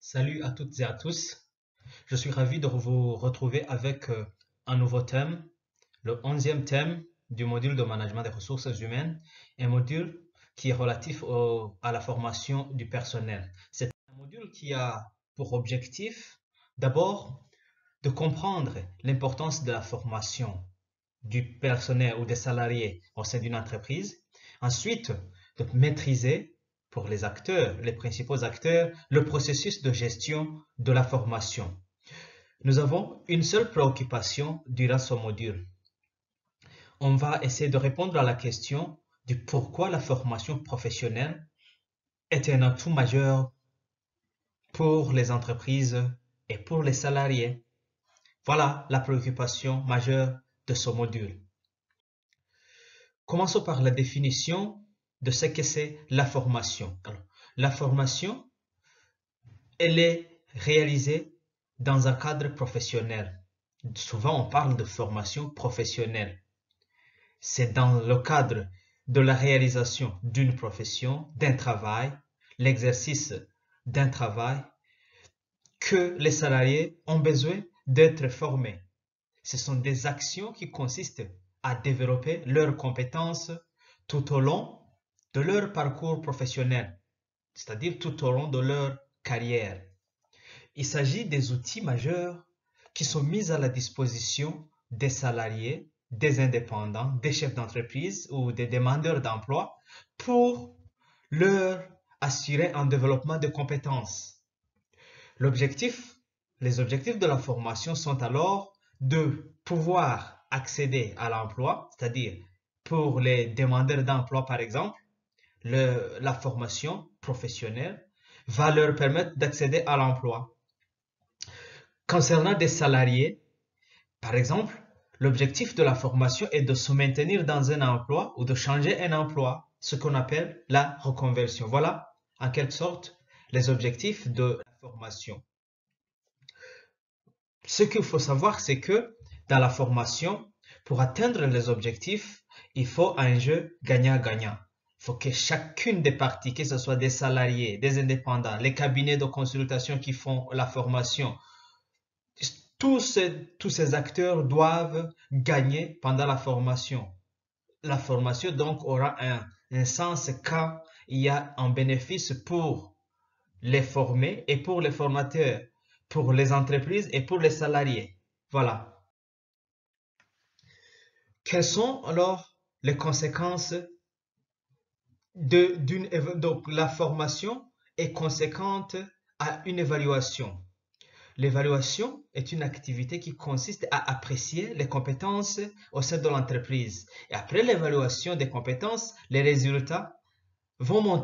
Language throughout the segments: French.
Salut à toutes et à tous. Je suis ravi de vous retrouver avec un nouveau thème, le 11e thème du module de management des ressources humaines, un module qui est relatif à la formation du personnel. C'est un module qui a pour objectif d'abord de comprendre l'importance de la formation du personnel ou des salariés au sein d'une entreprise. Ensuite, de maîtriser pour les acteurs, les principaux acteurs, le processus de gestion de la formation. Nous avons une seule préoccupation durant ce module. On va essayer de répondre à la question du pourquoi la formation professionnelle est un atout majeur pour les entreprises et pour les salariés. Voilà la préoccupation majeure de ce module. Commençons par la définition de ce que c'est la formation. Alors, la formation, elle est réalisée dans un cadre professionnel. Souvent, on parle de formation professionnelle. C'est dans le cadre de la réalisation d'une profession, d'un travail, l'exercice d'un travail, que les salariés ont besoin d'être formés. Ce sont des actions qui consistent à développer leurs compétences tout au long de leur parcours professionnel, c'est-à-dire tout au long de leur carrière. Il s'agit des outils majeurs qui sont mis à la disposition des salariés, des indépendants, des chefs d'entreprise ou des demandeurs d'emploi pour leur assurer un développement de compétences. Les objectifs de la formation sont alors de pouvoir accéder à l'emploi, c'est-à-dire pour les demandeurs d'emploi par exemple, la formation professionnelle va leur permettre d'accéder à l'emploi. Concernant des salariés, par exemple, l'objectif de la formation est de se maintenir dans un emploi ou de changer un emploi, ce qu'on appelle la reconversion. Voilà, en quelque sorte, les objectifs de la formation. Ce qu'il faut savoir, c'est que dans la formation, pour atteindre les objectifs, il faut un jeu gagnant-gagnant. Il faut que chacune des parties, que ce soit des salariés, des indépendants, les cabinets de consultation qui font la formation, tous ces acteurs doivent gagner pendant la formation. La formation donc aura un sens quand il y a un bénéfice pour les formés et pour les formateurs, pour les entreprises et pour les salariés. Voilà. Quelles sont alors les conséquences donc la formation est conséquente à une évaluation. L'évaluation est une activité qui consiste à apprécier les compétences au sein de l'entreprise. Et après l'évaluation des compétences, les résultats vont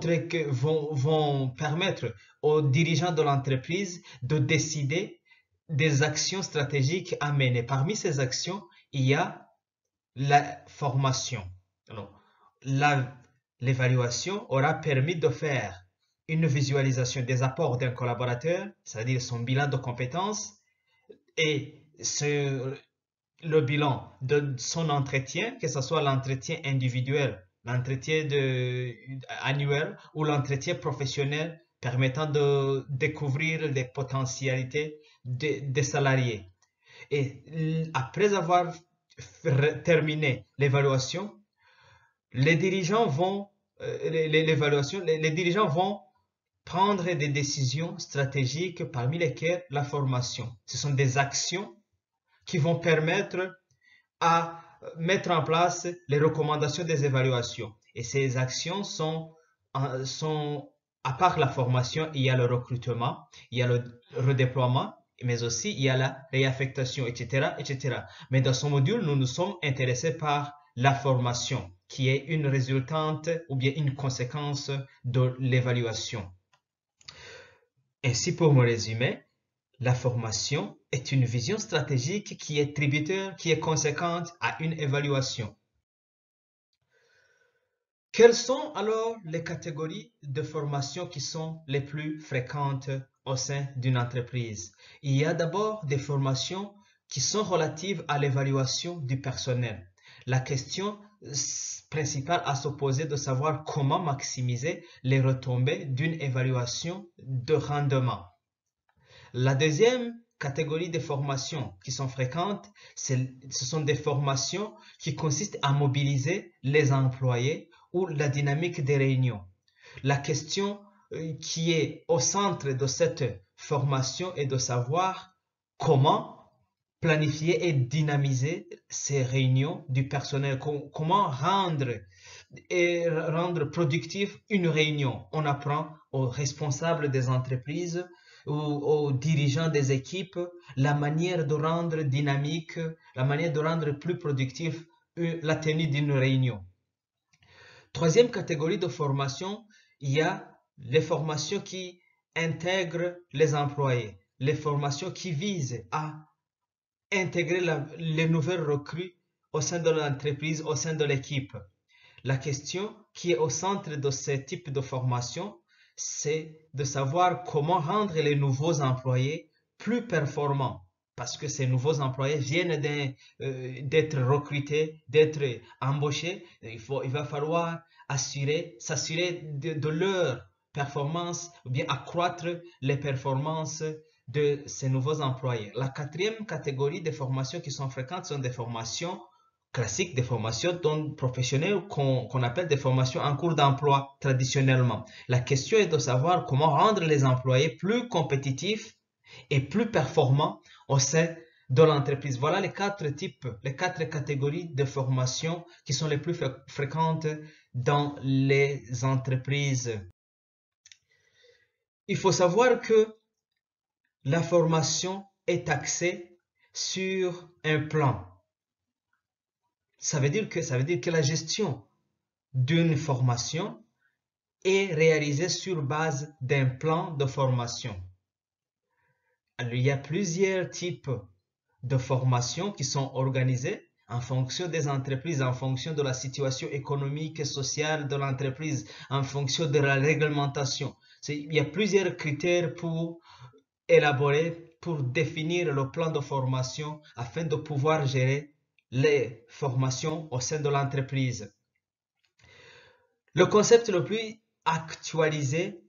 permettre aux dirigeants de l'entreprise de décider des actions stratégiques à mener. Parmi ces actions, il y a la formation. Alors, l'évaluation aura permis de faire une visualisation des apports d'un collaborateur, c'est-à-dire son bilan de compétences, et le bilan de son entretien, que ce soit l'entretien individuel, l'entretien annuel ou l'entretien professionnel permettant de découvrir les potentialités des salariés. Et après avoir terminé l'évaluation, les dirigeants vont les dirigeants vont prendre des décisions stratégiques parmi lesquelles la formation. Ce sont des actions qui vont permettre à mettre en place les recommandations des évaluations. Et ces actions sont à part la formation, il y a le recrutement, il y a le redéploiement, mais aussi il y a la réaffectation, etc., etc. Mais dans ce module, nous nous sommes intéressés par la formation, qui est une résultante ou bien une conséquence de l'évaluation. Ainsi, pour me résumer, la formation est une vision stratégique qui est tributaire, qui est conséquente à une évaluation. Quelles sont alors les catégories de formation qui sont les plus fréquentes au sein d'une entreprise? Il y a d'abord des formations qui sont relatives à l'évaluation du personnel. La question principale à se poser de savoir comment maximiser les retombées d'une évaluation de rendement. La deuxième catégorie de formations qui sont fréquentes, ce sont des formations qui consistent à mobiliser les employés ou la dynamique des réunions. La question qui est au centre de cette formation est de savoir comment planifier et dynamiser ces réunions du personnel, comment rendre productif une réunion. On apprend aux responsables des entreprises ou aux dirigeants des équipes la manière de rendre dynamique, la manière de rendre plus productif la tenue d'une réunion. Troisième catégorie de formation, il y a les formations qui intègrent les employés, les formations qui visent à intégrer les nouvelles recrues au sein de l'entreprise, au sein de l'équipe. La question qui est au centre de ce type de formation, c'est de savoir comment rendre les nouveaux employés plus performants. Parce que ces nouveaux employés viennent d'être recrutés, d'être embauchés. Il va falloir s'assurer de leur performance ou bien accroître les performances de ces nouveaux employés. La quatrième catégorie de formations qui sont fréquentes sont des formations classiques, des formations professionnelles qu'on appelle des formations en cours d'emploi traditionnellement. La question est de savoir comment rendre les employés plus compétitifs et plus performants au sein de l'entreprise. Voilà les quatre catégories de formations qui sont les plus fréquentes dans les entreprises. Il faut savoir que la formation est axée sur un plan. Ça veut dire que la gestion d'une formation est réalisée sur base d'un plan de formation. Alors, il y a plusieurs types de formations qui sont organisées en fonction des entreprises, en fonction de la situation économique et sociale de l'entreprise, en fonction de la réglementation. Il y a plusieurs critères pour élaborer, pour définir le plan de formation afin de pouvoir gérer les formations au sein de l'entreprise. Le concept le plus actualisé,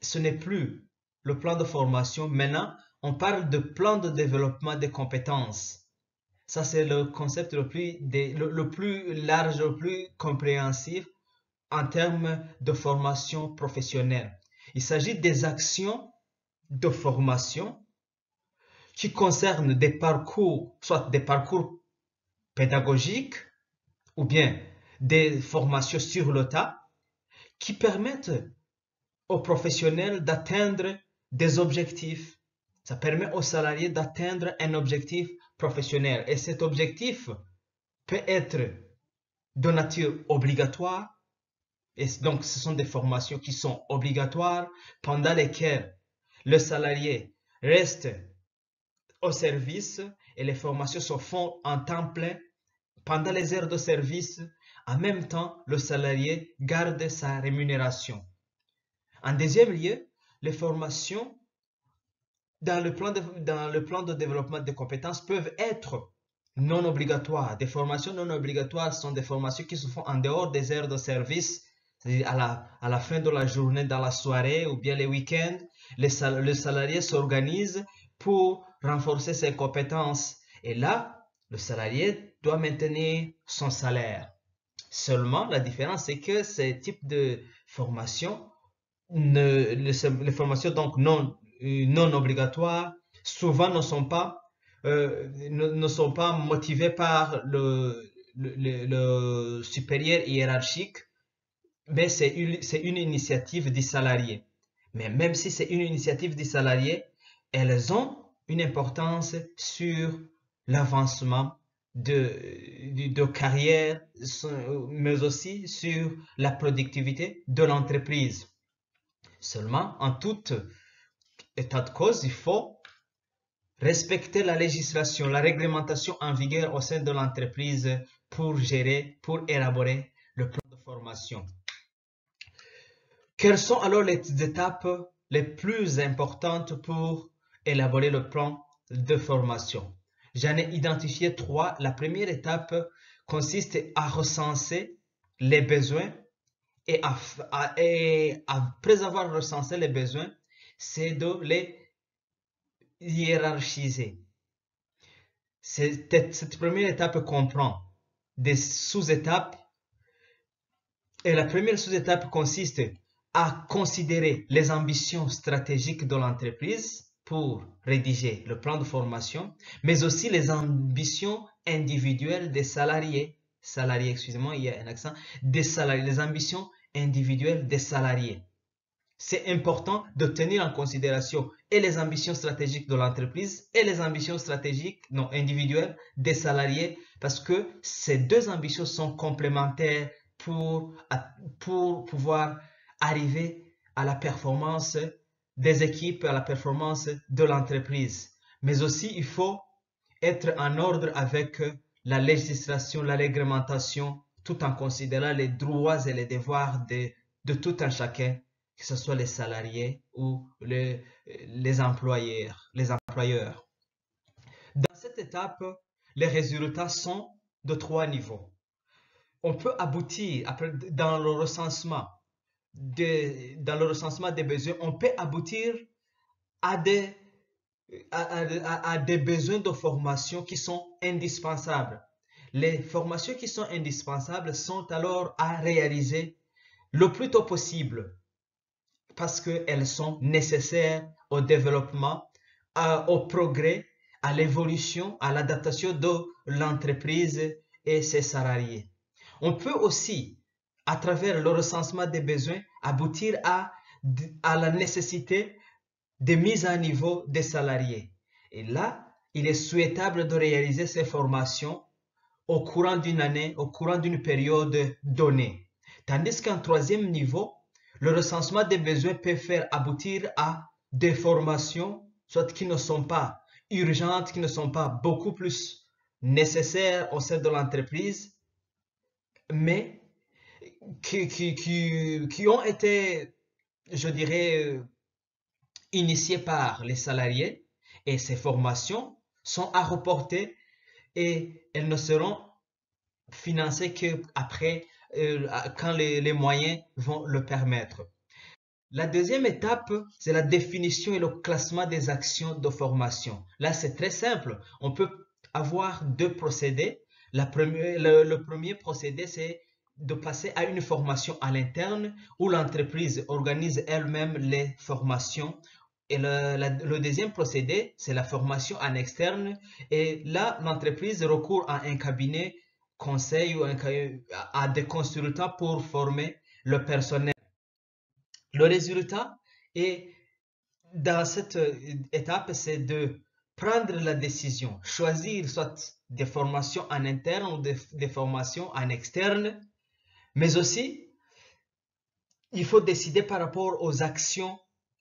ce n'est plus le plan de formation. Maintenant, on parle de plan de développement des compétences. Ça, c'est le concept le plus large, le plus compréhensif en termes de formation professionnelle. Il s'agit des actions de formation qui concernent des parcours, soit des parcours pédagogiques ou bien des formations sur le tas qui permettent aux professionnels d'atteindre des objectifs. Ça permet aux salariés d'atteindre un objectif professionnel. Et cet objectif peut être de nature obligatoire. Et donc, ce sont des formations qui sont obligatoires pendant lesquelles le salarié reste au service et les formations se font en temps plein pendant les heures de service. En même temps, le salarié garde sa rémunération. En deuxième lieu, les formations dans le plan de développement des compétences peuvent être non obligatoires. Des formations non obligatoires sont des formations qui se font en dehors des heures de service, c'est-à-dire à la fin de la journée, dans la soirée ou bien les week-ends. Le salarié s'organise pour renforcer ses compétences. Et là, le salarié doit maintenir son salaire. Seulement, la différence, c'est que ces types de formations, les formations donc non obligatoires, souvent ne sont pas motivées par le supérieur hiérarchique, mais c'est une initiative du salarié. Mais même si c'est une initiative du salarié, elles ont une importance sur l'avancement de carrière, mais aussi sur la productivité de l'entreprise. Seulement, en tout état de cause, il faut respecter la législation, la réglementation en vigueur au sein de l'entreprise pour élaborer le plan de formation. Quelles sont alors les étapes les plus importantes pour élaborer le plan de formation? J'en ai identifié trois. La première étape consiste à recenser les besoins et après avoir recensé les besoins, c'est de les hiérarchisé. Cette première étape comprend des sous-étapes et la première sous-étape consiste à considérer les ambitions stratégiques de l'entreprise pour rédiger le plan de formation, mais aussi les ambitions individuelles des salariés. Salariés, excusez-moi, il y a un accent. Des salariés, les ambitions individuelles des salariés. C'est important de tenir en considération et les ambitions stratégiques de l'entreprise et les ambitions stratégiques, non, individuelles des salariés, parce que ces deux ambitions sont complémentaires pour pouvoir arriver à la performance des équipes, à la performance de l'entreprise. Mais aussi, il faut être en ordre avec la législation, la réglementation, tout en considérant les droits et les devoirs de tout un chacun, que ce soit les salariés ou les employeurs. Dans cette étape, les résultats sont de trois niveaux. On peut aboutir, dans le recensement des besoins, on peut aboutir à des besoins de formation qui sont indispensables. Les formations qui sont indispensables sont alors à réaliser le plus tôt possible parce qu'elles sont nécessaires au développement, au progrès, à l'évolution, à l'adaptation de l'entreprise et ses salariés. On peut aussi, à travers le recensement des besoins, aboutir à la nécessité de mise à niveau des salariés. Et là, il est souhaitable de réaliser ces formations au courant d'une année, au courant d'une période donnée. Tandis qu'en troisième niveau, le recensement des besoins peut faire aboutir à des formations, soit qui ne sont pas urgentes, qui ne sont pas beaucoup plus nécessaires au sein de l'entreprise, mais qui ont été, je dirais, initiées par les salariés, et ces formations sont à reporter et elles ne seront financées qu'après, quand les moyens vont le permettre. La deuxième étape, c'est la définition et le classement des actions de formation. Là, c'est très simple. On peut avoir deux procédés. Le premier procédé, c'est de passer à une formation à l'interne où l'entreprise organise elle-même les formations. Et le deuxième procédé, c'est la formation en externe. Et là, l'entreprise recourt à un cabinet conseil ou à des consultants pour former le personnel. Le résultat est, dans cette étape, c'est de prendre la décision, choisir soit des formations en interne ou des formations en externe, mais aussi, il faut décider par rapport aux actions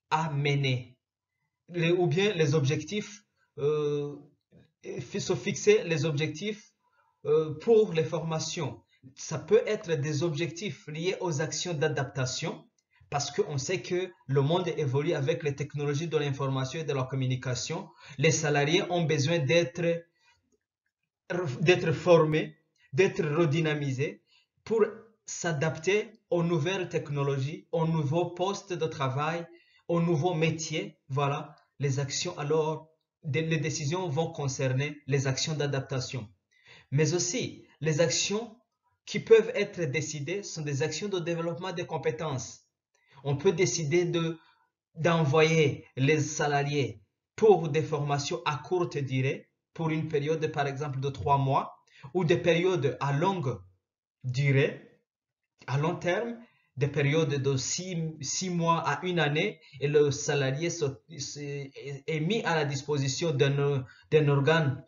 à mener, ou bien les objectifs, se fixer les objectifs pour les formations. Ça peut être des objectifs liés aux actions d'adaptation, parce qu'on sait que le monde évolue avec les technologies de l'information et de la communication. Les salariés ont besoin d'être formés, d'être redynamisés pour s'adapter aux nouvelles technologies, aux nouveaux postes de travail, aux nouveaux métiers. Voilà, les actions alors, les décisions vont concerner les actions d'adaptation. Mais aussi, les actions qui peuvent être décidées sont des actions de développement des compétences. On peut décider d'envoyer les salariés pour des formations à courte durée, pour une période par exemple de 3 mois, ou des périodes à longue durée, à long terme, des périodes de 6 mois à une année, et le salarié est mis à la disposition d'un organe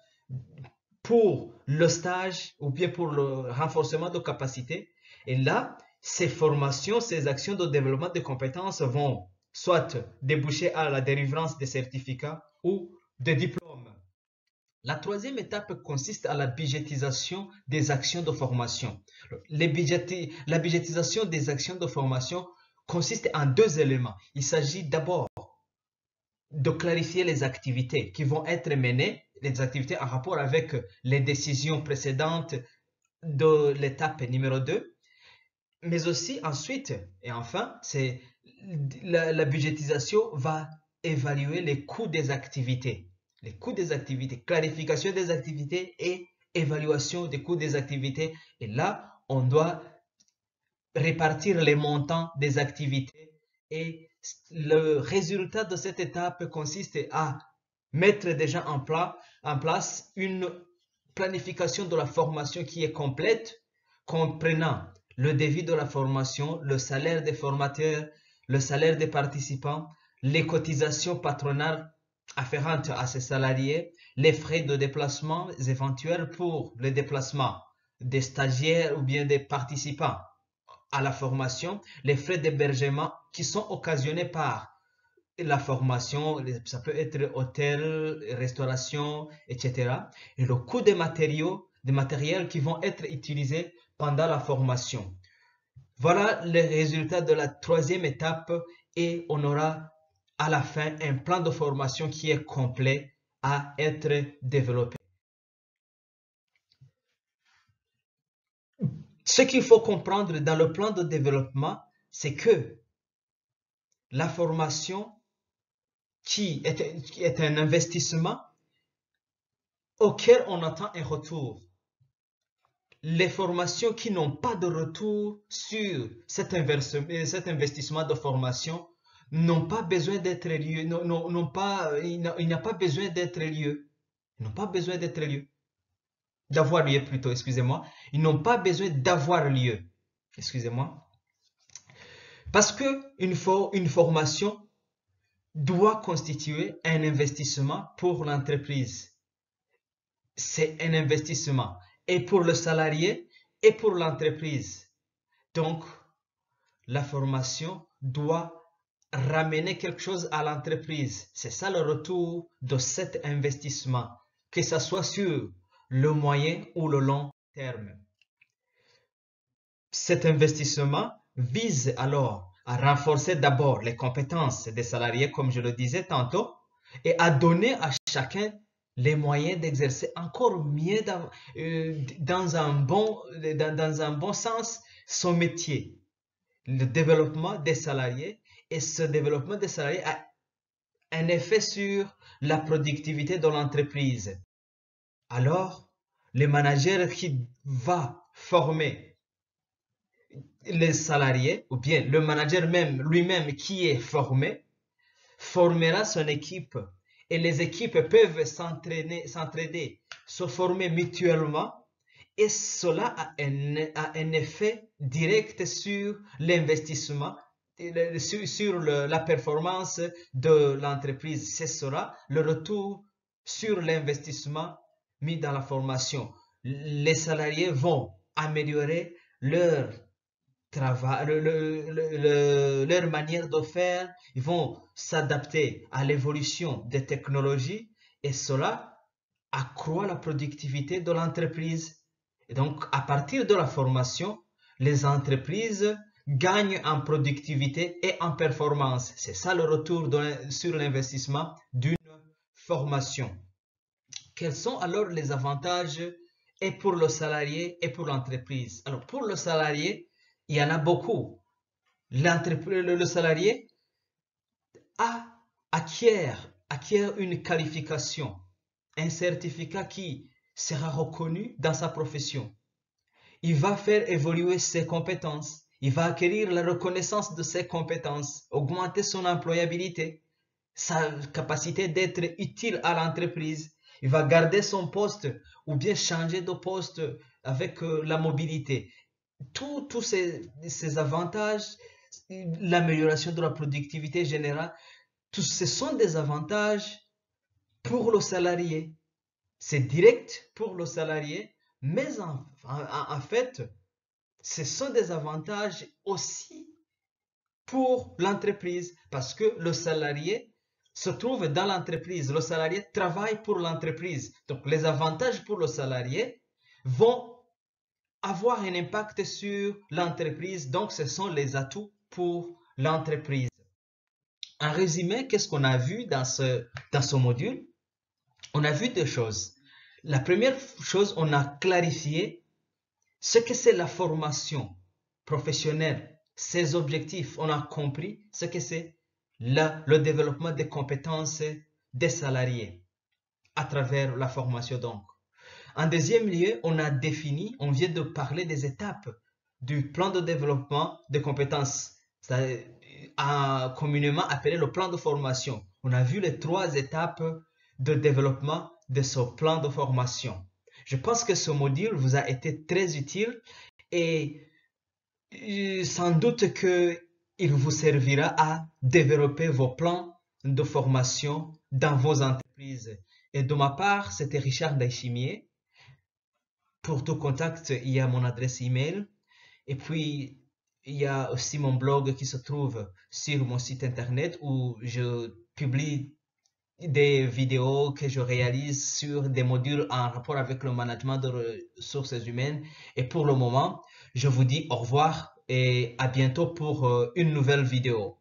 pour le stage ou bien pour le renforcement de capacités. Et là, ces formations, ces actions de développement de compétences vont soit déboucher à la délivrance des certificats ou des diplômes. La troisième étape consiste à la budgétisation des actions de formation. La budgétisation des actions de formation consiste en deux éléments. Il s'agit d'abord de clarifier les activités qui vont être menées, les activités en rapport avec les décisions précédentes de l'étape numéro 2, mais aussi ensuite, et enfin, la budgétisation va évaluer les coûts des activités. Les coûts des activités, clarification des activités et évaluation des coûts des activités. Et là, on doit répartir les montants des activités. Et le résultat de cette étape consiste à mettre déjà en place une planification de la formation qui est complète, comprenant le devis de la formation, le salaire des formateurs, le salaire des participants, les cotisations patronales afférentes à ces salariés, les frais de déplacement éventuels pour le déplacement des stagiaires ou bien des participants à la formation, les frais d'hébergement qui sont occasionnés par la formation, ça peut être hôtel, restauration, etc. Et le coût des matériels qui vont être utilisés pendant la formation. Voilà les résultats de la troisième étape et on aura à la fin un plan de formation qui est complet à être développé. Ce qu'il faut comprendre dans le plan de développement, c'est que la formation qui est un investissement auquel on attend un retour. Les formations qui n'ont pas de retour sur cet investissement de formation n'ont pas besoin d'être lieu, il n'y a pas besoin d'être lieu, ils n'ont pas besoin d'être lieu, d'avoir lieu plutôt, excusez-moi, ils n'ont pas besoin d'avoir lieu, excusez-moi, parce que une formation doit constituer un investissement pour l'entreprise. C'est un investissement et pour le salarié et pour l'entreprise. Donc, la formation doit ramener quelque chose à l'entreprise. C'est ça le retour de cet investissement, que ce soit sur le moyen ou le long terme. Cet investissement vise alors à renforcer d'abord les compétences des salariés, comme je le disais tantôt, et à donner à chacun les moyens d'exercer encore mieux dans un bon sens son métier. Le développement des salariés, et ce développement des salariés a un effet sur la productivité de l'entreprise. Alors, le manager qui va former les salariés, ou bien le manager même lui-même qui est formé, formera son équipe et les équipes peuvent s'entraider, se former mutuellement et cela a un effet direct sur l'investissement, sur la performance de l'entreprise. Ce sera le retour sur l'investissement mis dans la formation. Les salariés vont améliorer leur travail, leur manière de faire, ils vont s'adapter à l'évolution des technologies et cela accroît la productivité de l'entreprise. Et donc, à partir de la formation, les entreprises gagnent en productivité et en performance. C'est ça le retour sur l'investissement d'une formation. Quels sont alors les avantages et pour le salarié et pour l'entreprise? Alors, pour le salarié, il y en a beaucoup. Le salarié acquiert une qualification, un certificat qui sera reconnu dans sa profession. Il va faire évoluer ses compétences. Il va acquérir la reconnaissance de ses compétences, augmenter son employabilité, sa capacité d'être utile à l'entreprise. Il va garder son poste ou bien changer de poste avec la mobilité. Tous ces avantages, l'amélioration de la productivité générale, tous ce sont des avantages pour le salarié. C'est direct pour le salarié, mais en fait, ce sont des avantages aussi pour l'entreprise parce que le salarié se trouve dans l'entreprise. Le salarié travaille pour l'entreprise. Donc, les avantages pour le salarié vont avoir un impact sur l'entreprise. Donc, ce sont les atouts pour l'entreprise. En résumé, qu'est-ce qu'on a vu dans ce module? On a vu deux choses. La première chose, on a clarifié ce que c'est la formation professionnelle, ses objectifs. On a compris ce que c'est le développement des compétences des salariés à travers la formation donc. En deuxième lieu, on vient de parler des étapes du plan de développement des compétences, communément appelé le plan de formation. On a vu les 3 étapes de développement de ce plan de formation. Je pense que ce module vous a été très utile et sans doute qu'il vous servira à développer vos plans de formation dans vos entreprises. Et de ma part, c'était Richard Daishimier. Pour tout contact, il y a mon adresse email. Et puis, il y a aussi mon blog qui se trouve sur mon site internet où je publie des vidéos que je réalise sur des modules en rapport avec le management de ressources humaines. Et pour le moment, je vous dis au revoir et à bientôt pour une nouvelle vidéo.